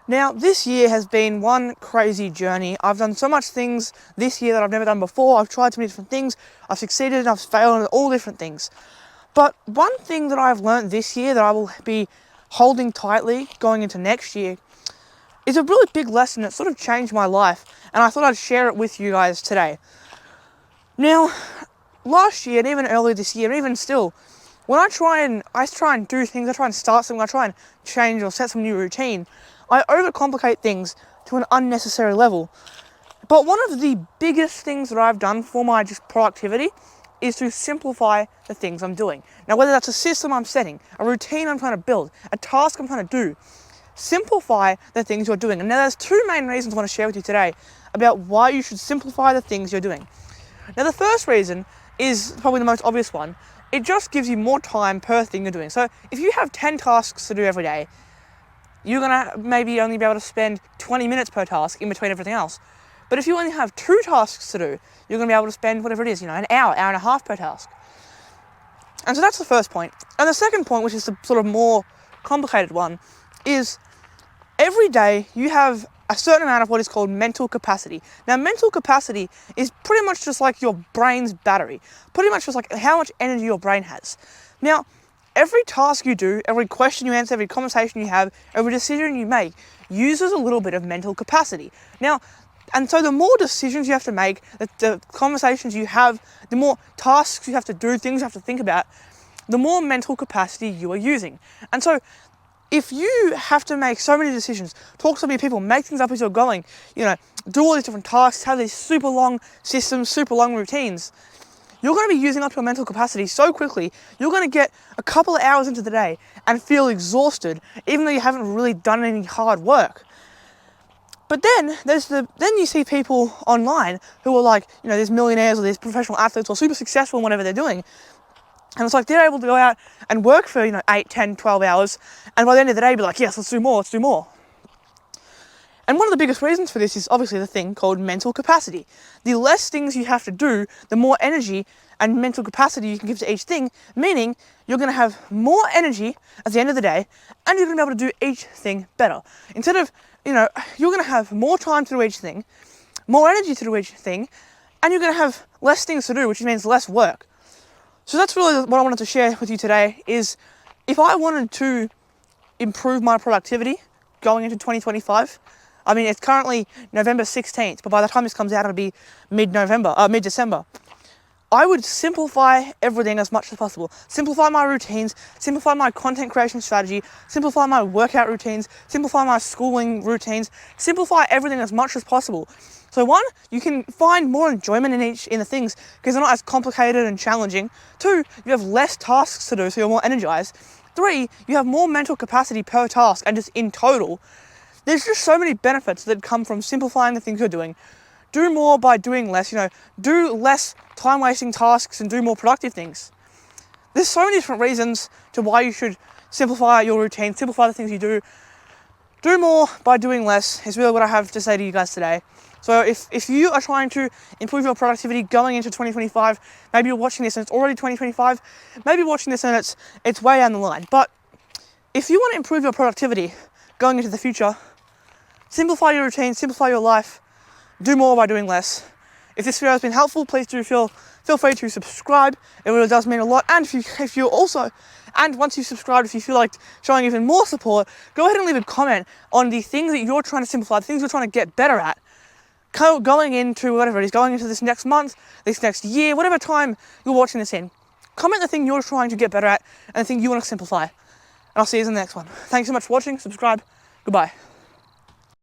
Now, this year has been one crazy journey. I've done so much things this year that I've never done before. I've tried so many different things. I've succeeded and I've failed and all different things. But one thing that I've learned this year that I will be holding tightly going into next year is a really big lesson that sort of changed my life, and I thought I'd share it with you guys today. Now, last year and even earlier this year, and even still, when I try and do things, I try and start something, I try and change or set some new routine, I overcomplicate things to an unnecessary level. But one of the biggest things that I've done for my just productivity is to simplify the things I'm doing. Now, whether that's a system I'm setting, a routine I'm trying to build, a task I'm trying to do, simplify the things you're doing. And now there's two main reasons I want to share with you today about why you should simplify the things you're doing. Now, the first reason is probably the most obvious one. It just gives you more time per thing you're doing. So if you have 10 tasks to do every day, you're gonna maybe only be able to spend 20 minutes per task in between everything else. But if you only have 2 tasks to do, you're gonna be able to spend whatever it is, an hour and a half per task. And so that's the first point. And the second point, which is the sort of more complicated one, is every day you have a certain amount of what is called mental capacity. Now, mental capacity is pretty much just like your brain's battery, pretty much just like how much energy your brain has. Now, every task you do, every question you answer, every conversation you have, every decision you make uses a little bit of mental capacity. Now, and so the more decisions you have to make, the conversations you have, the more tasks you have to do, things you have to think about, the more mental capacity you are using. And so if you have to make so many decisions, talk to so many people, make things up as you're going, do all these different tasks, have these super long systems, super long routines, you're going to be using up your mental capacity so quickly, you're going to get a couple of hours into the day and feel exhausted, even though you haven't really done any hard work. But then you see people online who are like, these millionaires or these professional athletes or super successful in whatever they're doing. And it's like they're able to go out and work for, 8, 10, 12 hours. And by the end of the day, be like, yes, let's do more. And one of the biggest reasons for this is obviously the thing called mental capacity. The less things you have to do, the more energy and mental capacity you can give to each thing, meaning you're going to have more energy at the end of the day, and you're going to be able to do each thing better. Instead of, you're going to have more time to do each thing, more energy to do each thing, and you're going to have less things to do, which means less work. So that's really what I wanted to share with you today is if I wanted to improve my productivity going into 2025, it's currently November 16th, but by the time this comes out, it'll be mid-December. I would simplify everything as much as possible. Simplify my routines, simplify my content creation strategy, simplify my workout routines, simplify my schooling routines, simplify everything as much as possible. So 1, you can find more enjoyment in the things because they're not as complicated and challenging. 2, you have less tasks to do, so you're more energized. 3, you have more mental capacity per task and just in total. There's just so many benefits that come from simplifying the things you're doing. Do more by doing less, do less time-wasting tasks and do more productive things. There's so many different reasons to why you should simplify your routine, simplify the things you do. Do more by doing less is really what I have to say to you guys today. So if you are trying to improve your productivity going into 2025, maybe you're watching this and it's already 2025, maybe you're watching this and it's way down the line. But if you want to improve your productivity going into the future, simplify your routine, simplify your life, do more by doing less. If this video has been helpful, please do feel free to subscribe. It really does mean a lot. And once you've subscribed, if you feel like showing even more support, go ahead and leave a comment on the things that you're trying to simplify, the things you're trying to get better at. Going into whatever it is, going into this next month, this next year, whatever time you're watching this in. Comment the thing you're trying to get better at and the thing you want to simplify. And I'll see you in the next one. Thanks so much for watching. Subscribe. Goodbye.